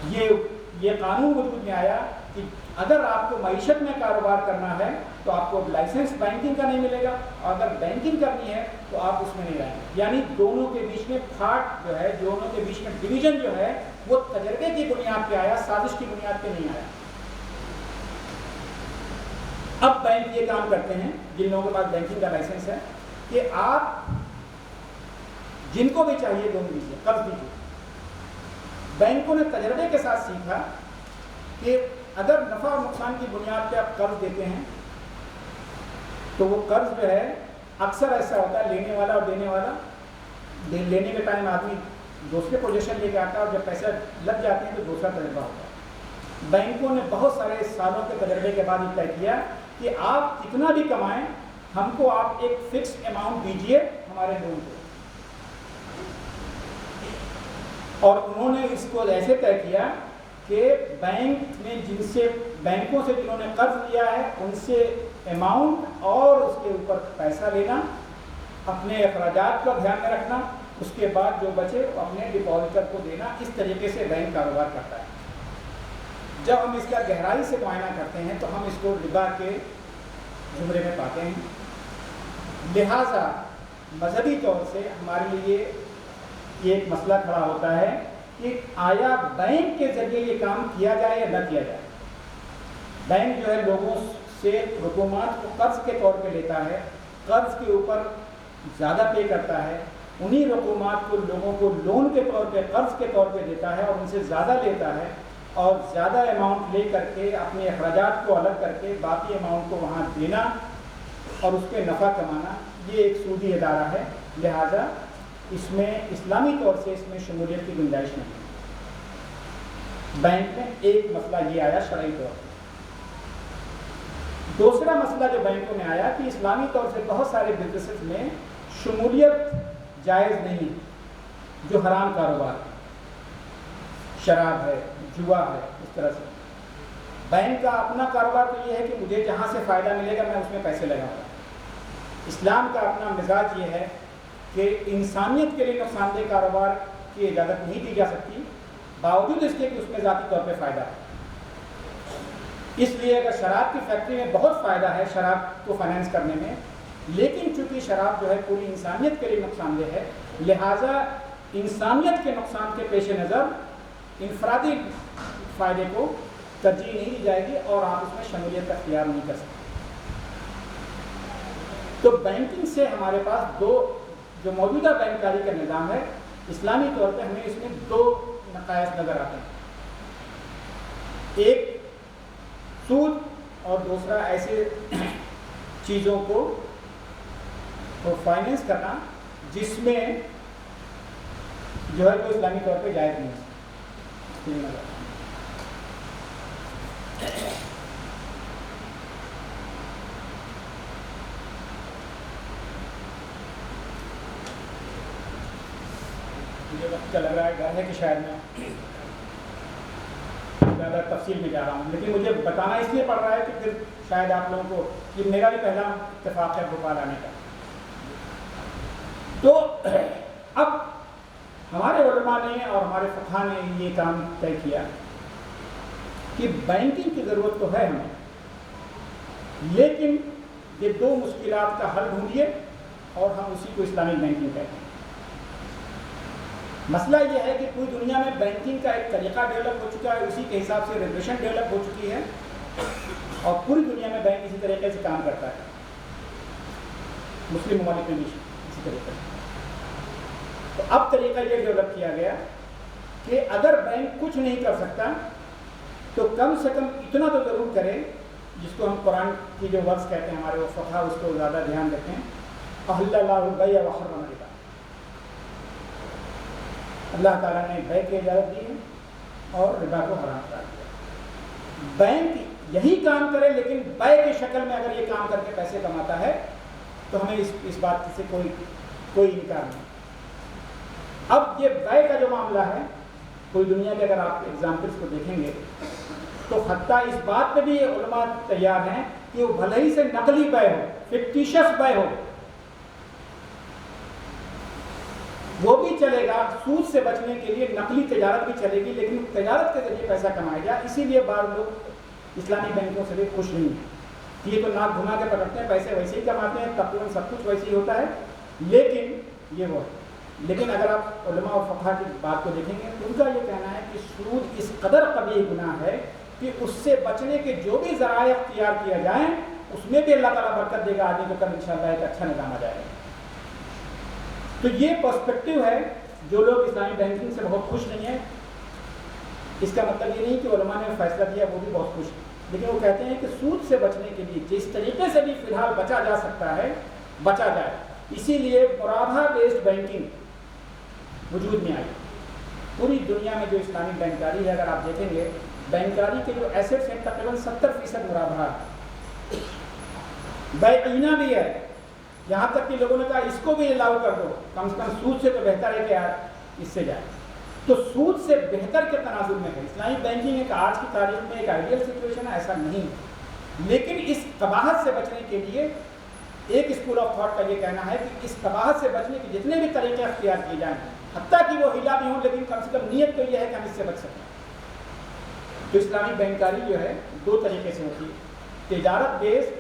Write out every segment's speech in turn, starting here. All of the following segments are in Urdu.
یہ قانون وجود میں آیا کہ اگر آپ کو معیشت میں کاروبار کرنا ہے تو آپ کو لائسنس بینکنگ کا نہیں ملے گا، اور اگر بینکنگ کرنی ہے تو آپ اس میں نہیں رہیں گے۔ یعنی دونوں کے بیچ میں پھاٹ جو ہے، دونوں کے بیچ میں ڈویژن جو ہے وہ تجربے کی بنیاد پہ آیا، سازش کی بنیاد پہ نہیں آیا۔ اب بینک یہ کام کرتے ہیں، جن لوگوں کے پاس بینکنگ کا لائسنس ہے، کہ آپ جن کو بھی چاہیے لون دیجیے، قرض دیجیے۔ بینکوں نے تجربے کے ساتھ سیکھا کہ اگر نفع اور نقصان کی بنیاد پہ آپ قرض دیتے ہیں تو وہ قرض جو ہے اکثر ایسا ہوتا ہے، لینے والا اور دینے والا، لینے کے ٹائم آدمی دوسرے پوزیشن لے کے آتا ہے اور جب پیسے لگ جاتے ہیں تو دوسرا تجربہ ہوتا ہے۔ بینکوں نے بہت سارے سالوں کے تجربے کے بعد یہ طے کیا کہ آپ کتنا بھی کمائیں، ہم کو آپ ایک فکس اماؤنٹ دیجئے ہمارے لون کو، اور انہوں نے اس کو ایسے طے کیا کہ بینک نے بینکوں سے جنہوں نے قرض لیا ہے ان سے اماؤنٹ اور اس کے اوپر پیسہ لینا، اپنے اخراجات کا دھیان میں رکھنا، اس کے بعد جو بچے اپنے ڈپازیٹر کو دینا۔ اس طریقے سے بینک کاروبار کرتا ہے۔ جب ہم اس کا گہرائی سے معائنہ کرتے ہیں تو ہم اس کو ربا کے زمرے میں پاتے ہیں۔ لہٰذا مذہبی طور سے ہمارے لیے یہ ایک مسئلہ کھڑا ہوتا ہے کہ آیا بینک کے ذریعے یہ کام کیا جائے یا نہ کیا جائے۔ بینک جو ہے لوگوں سے رقومات کو قرض کے طور پہ لیتا ہے، قرض کے اوپر زیادہ پے کرتا ہے، انہی رقومات کو لوگوں کو لون کے طور پہ، قرض کے طور پہ دیتا ہے اور ان سے زیادہ لیتا ہے، اور زیادہ اماؤنٹ لے کر کے اپنے اخراجات کو الگ کر کے باقی اماؤنٹ کو وہاں دینا اور اس پہ نفع کمانا، یہ ایک سودی ادارہ ہے۔ لہٰذا اس میں اسلامی طور سے اس میں شمولیت کی گنجائش نہیں ہے۔ بینک میں ایک مسئلہ یہ آیا شرعی طور پر۔ دوسرا مسئلہ جو بینکوں میں آیا کہ اسلامی طور سے بہت سارے بزنسز میں شمولیت جائز نہیں، جو حرام کاروبار ہے، شراب ہے، جوا ہے، اس طرح سے۔ بینک کا اپنا کاروبار تو یہ ہے کہ مجھے جہاں سے فائدہ ملے گا میں اس میں پیسے لگاؤں گا۔ اسلام کا اپنا مزاج یہ ہے کہ انسانیت کے لیے نقصان دہ کاروبار کی اجازت نہیں دی جا سکتی، باوجود اس کے کہ اس میں ذاتی طور پہ فائدہ ہے۔ اس لیے اگر شراب کی فیکٹری میں بہت فائدہ ہے شراب کو فائنینس کرنے میں، لیکن چونکہ شراب جو ہے پوری انسانیت کے لیے نقصان دہ ہے، لہٰذا انسانیت کے نقصان کے پیش نظر انفرادی فائدے کو ترجیح نہیں دی جائے گی اور آپ اس میں شمولیت اختیار نہیں کر سکتے۔ تو بینکنگ سے ہمارے پاس جو موجودہ بینکاری کا نظام ہے، اسلامی طور پہ ہمیں اس میں دو نقائص نظر آتے ہیں۔ ایک سود اور دوسرا ایسے چیزوں کو فائنینس کرنا جس میں جو ہے وہ اسلامی طور پہ جائز نہیں ہے۔ مجھے وقت کا لگ رہا ہے، ڈر ہے کہ شاید میں زیادہ تفصیل میں جا رہا ہوں، لیکن مجھے بتانا اس لیے پڑ رہا ہے کہ پھر شاید آپ لوگوں کو، یہ میرا بھی پہلا اتفاق ہے بھوپال آنے کا۔ تو اب ہمارے علماء نے اور ہمارے فقہاء نے یہ کام طے کیا کہ بینکنگ کی ضرورت تو ہے ہمیں، لیکن یہ دو مشکلات کا حل ڈھونڈیے اور ہم اسی کو اسلامک بینکنگ کہتے ہیں۔ مسئلہ یہ ہے کہ پوری دنیا میں بینکنگ کا ایک طریقہ ڈیولپ ہو چکا ہے، اسی کے حساب سے ریگولیشن ڈیولپ ہو چکی ہے، اور پوری دنیا میں بینک اسی طریقے سے کام کرتا ہے، مسلم ممالک میں بھی اسی طریقے سے۔ تو اب طریقہ یہ ڈیولپ کیا گیا کہ اگر بینک کچھ نہیں کر سکتا تو کم سے کم اتنا تو ضرور کرے، جس کو ہم قرآن کی جو ورس کہتے ہیں، ہمارے وہ فقہاء اس کو زیادہ دھیان رکھیں، احل اللہ البیع وحرم الربا، اللہ تعالیٰ نے بیع کی اجازت دی ہے اور ربا کو حرام قرار دیا۔ بینک یہی کام کرے لیکن بیع کی شکل میں اگر یہ کام کر کے پیسے کماتا ہے تو ہمیں اس بات سے کوئی انکار نہیں۔ اب یہ بیع کا جو معاملہ ہے، پوری دنیا کے اگر آپ ایگزامپلس کو دیکھیں گے تو حتیٰ اس بات پہ بھی علماء تیار ہیں کہ وہ بھلے ہی سے نقلی بیع ہو، فکٹیشس بیع ہو، وہ بھی چلے گا، سود سے بچنے کے لیے نقلی تجارت بھی چلے گی، لیکن تجارت کے ذریعے پیسہ کمایا گیا. اسی لیے بعض لوگ اسلامی بینکوں سے بھی خوش نہیں ہیں. یہ تو ناک گھما کے پکڑتے ہیں، پیسے ویسے ہی کماتے ہیں، تقریباً سب کچھ ویسے ہی ہوتا ہے، لیکن یہ وہ ہے. لیکن اگر آپ علماء اور فقہا کی بات کو دیکھیں گے تو ان کا یہ کہنا ہے کہ سود اس قدر قبیح گناہ ہے کہ اس سے بچنے کے جو بھی ذرائع اختیار کیا جائیں اس میں بھی اللہ تعالیٰ برکت دے گا، آدمی کو کل انشاءاللہ ایک اچھا نظام آ جائے گا. تو یہ پرسپیکٹو ہے. جو لوگ اسلامی بینکنگ سے بہت خوش نہیں ہیں، اس کا مطلب یہ نہیں کہ علماء نے فیصلہ دیا وہ بھی بہت خوش ہیں، لیکن وہ کہتے ہیں کہ سود سے بچنے کے لیے جس طریقے سے بھی فی الحال بچا جا سکتا ہے بچا جائے. اسی لیے مرابحہ بیسڈ بینکنگ وجود میں آئی. پوری دنیا میں جو اسلامی بینکاری ہے، اگر آپ دیکھیں گے بینکاری کے جو ایسٹس ہیں تقریباً 70% مرابحہ ہے. بیعینہ بھی ہے، یہاں تک کہ لوگوں نے کہا اس کو بھی الاؤ کر دو، کم سے کم سود سے تو بہتر ہے کہ یار اس سے جائے. تو سود سے بہتر کے تناظر میں ہے. اسلامی بینکنگ ایک آج کی تاریخ میں ایک آئیڈیل سچویشن ہے، ایسا نہیں، لیکن اس قباحت سے بچنے کے لیے ایک اسکول آف تھاٹ کا یہ کہنا ہے کہ اس قباحت سے بچنے کے جتنے بھی طریقے اختیار کیے جائیں، حتیٰ کہ وہ ہلا بھی ہوں، لیکن کم سے کم نیت تو یہ ہے کہ ہم اس سے بچ سکیں. تو اسلامی بینکاری جو ہے دو طریقے سے ہوتی ہے، تجارت بیسڈ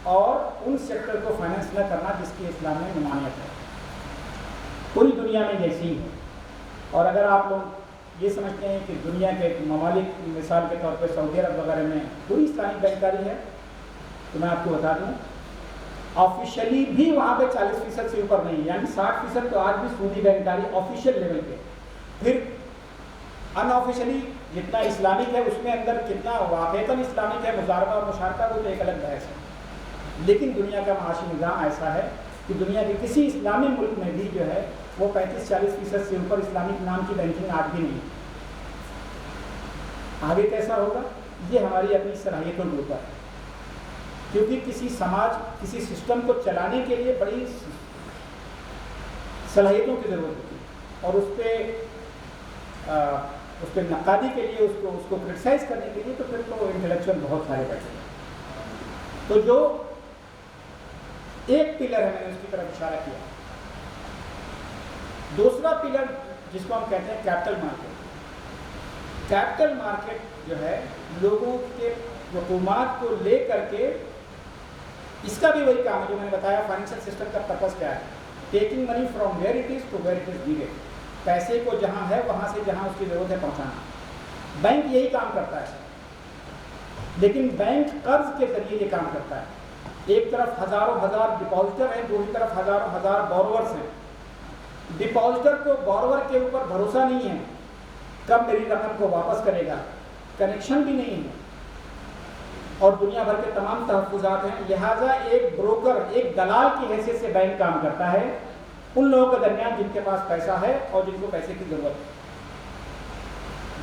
اور ان سیکٹر کو فائنینس نہ کرنا جس کی اسلام میں ممانعت ہے. پوری دنیا میں جیسی ہی ہے. اور اگر آپ لوگ یہ سمجھتے ہیں کہ دنیا کے ممالک مثال کے طور پہ سعودی عرب وغیرہ میں پوری اسلامی بینکاری ہے، تو میں آپ کو بتا دوں آفیشلی بھی وہاں پہ 40% سے اوپر نہیں، یعنی 60% تو آج بھی سودی بینکاری آفیشیل لیول پہ. پھر ان آفیشلی جتنا اسلامک ہے اس میں اندر کتنا واقعتاً اسلامک ہے، مضاربہ اور مشارکہ وہ تو ایک الگ بحث ہے. لیکن دنیا کا معاشی نظام ایسا ہے کہ دنیا کے کسی اسلامی ملک میں بھی جو ہے وہ 35-40% سے اوپر اسلامک نام کی بینکنگ آج بھی نہیں. آگے کیسا ہوگا یہ ہماری اپنی صلاحیتوں کے اوپر ہے، کیونکہ کسی سماج کسی سسٹم کو چلانے کے لیے بڑی صلاحیتوں کی ضرورت ہوتی ہے، اور اس پہ نقادی کے لیے اس کو کرٹیسائز کرنے کے لیے تو پھر تو انٹلیکچوئل بہت سارے بیٹھے ہیں. تو جو ایک پلر ہے میں نے اس کی طرف اشارہ کیا. دوسرا پلر جس کو ہم کہتے ہیں کیپٹل مارکیٹ. کیپٹل مارکیٹ جو ہے لوگوں کے حکومات کو لے کر کے، اس کا بھی وہی کام ہے جو میں نے بتایا. فائنینشیل سسٹم کا پرپز کیا ہے؟ Taking money from where it is to where it is needed. پیسے کو جہاں ہے وہاں سے جہاں اس کی ضرورت ہے پہنچانا. بینک یہی کام کرتا ہے، لیکن بینک قرض کے ذریعے یہ کام کرتا ہے. ایک طرف ہزاروں ہزار ڈپازیٹر ہیں، دوسری طرف ہزاروں ہزار بورورز ہیں. ڈپازیٹر کو بورور کے اوپر بھروسہ نہیں ہے کب میری رقم کو واپس کرے گا، کنیکشن بھی نہیں ہے، اور دنیا بھر کے تمام تحفظات ہیں. لہٰذا ایک بروکر، ایک دلال کی حیثیت سے بینک کام کرتا ہے ان لوگوں کے درمیان جن کے پاس پیسہ ہے اور جن کو پیسے کی ضرورت ہے.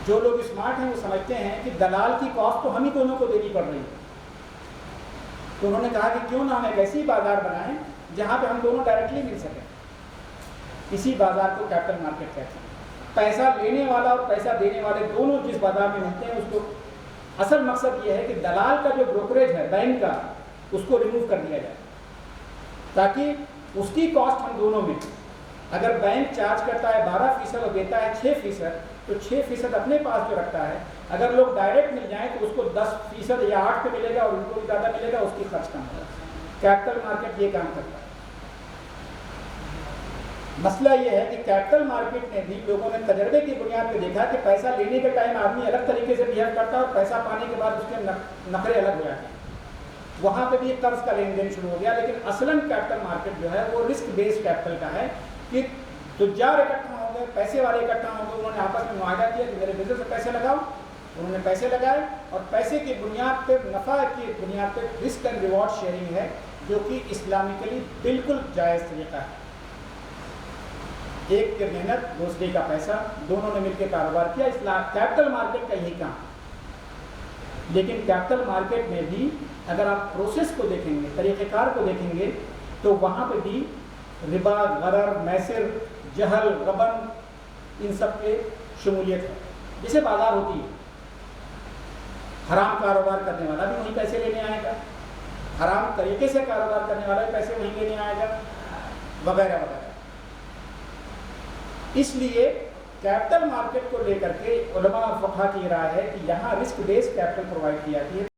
جو لوگ اسمارٹ ہیں وہ سمجھتے ہیں کہ دلال کی کاسٹ تو ہم ہی دونوں کو دینی پڑ رہی ہے. تو انہوں نے کہا کہ کیوں نہ ہم ایک ایسی بازار بنائیں جہاں پہ ہم دونوں ڈائریکٹلی مل سکیں. اسی بازار کو کیپٹل مارکیٹ کہتے ہیں. پیسہ لینے والا اور پیسہ دینے والے دونوں جس بازار میں ملتے ہیں اس کو اصل مقصد یہ ہے کہ دلال کا جو بروکریج ہے بینک کا اس کو ریموو کر دیا جائے تاکہ اس کی کاسٹ ہم دونوں میں. اگر بینک چارج کرتا ہے 12% اور دیتا ہے 6%، تو 6% اپنے پاس جو رکھتا ہے اگر لوگ ڈائریکٹ مل جائیں تو اس کو 10% یا 8 پہ ملے گا اور ان کو بھی زیادہ ملے گا، اس کی خرچ کم ہوگا. کیپٹل مارکیٹ یہ کام کرتا ہے. مسئلہ یہ ہے کہ کیپٹل مارکیٹ میں بھی لوگوں نے تجربے کی بنیاد پہ دیکھا کہ پیسہ لینے کے ٹائم آدمی الگ طریقے سے بہیو کرتا ہے اور پیسہ پانے کے بعد اس کے نخرے الگ ہو جاتے ہیں. وہاں پہ بھی قرض کا لین دین شروع ہو گیا. لیکن اصلاً کیپٹل مارکیٹ جو ہے وہ رسک بیسڈ کیپٹل کا ہے کہ تجار اکٹھا ہو گئے، پیسے والے اکٹھا ہو گئے، انہوں نے آپس میں معاہدہ کیا کہ میرے بزنس میں پیسے لگاؤ. انہوں نے پیسے لگائے اور پیسے کی بنیاد پہ، نفع کی بنیاد پہ رسک اینڈ ریوارڈ شیئرنگ ہے جو کہ اسلامکلی بالکل جائز طریقہ ہے. ایک کی محنت دوسرے کا پیسہ، دونوں نے مل کے کاروبار کیا. اسلام کیپٹل مارکیٹ کا یہی کام. لیکن کیپٹل مارکیٹ میں بھی اگر آپ پروسیس کو دیکھیں گے، طریقہ کار کو دیکھیں گے، تو وہاں پہ بھی ربا، غرر، میسر، جہل، غبن، ان سب کے شمولیت ہے. جیسے بازار ہوتی ہے، حرام کاروبار کرنے والا بھی وہیں پیسے لینے آئے گا، حرام طریقے سے کاروبار کرنے والا بھی پیسے وہیں لینے آئے گا، وغیرہ وغیرہ. اس لیے کیپٹل مارکیٹ کو لے کر کے علماء اور فقہا کی رائے ہے کہ یہاں رسک بیس کیپٹل پرووائڈ کی جاتی ہے.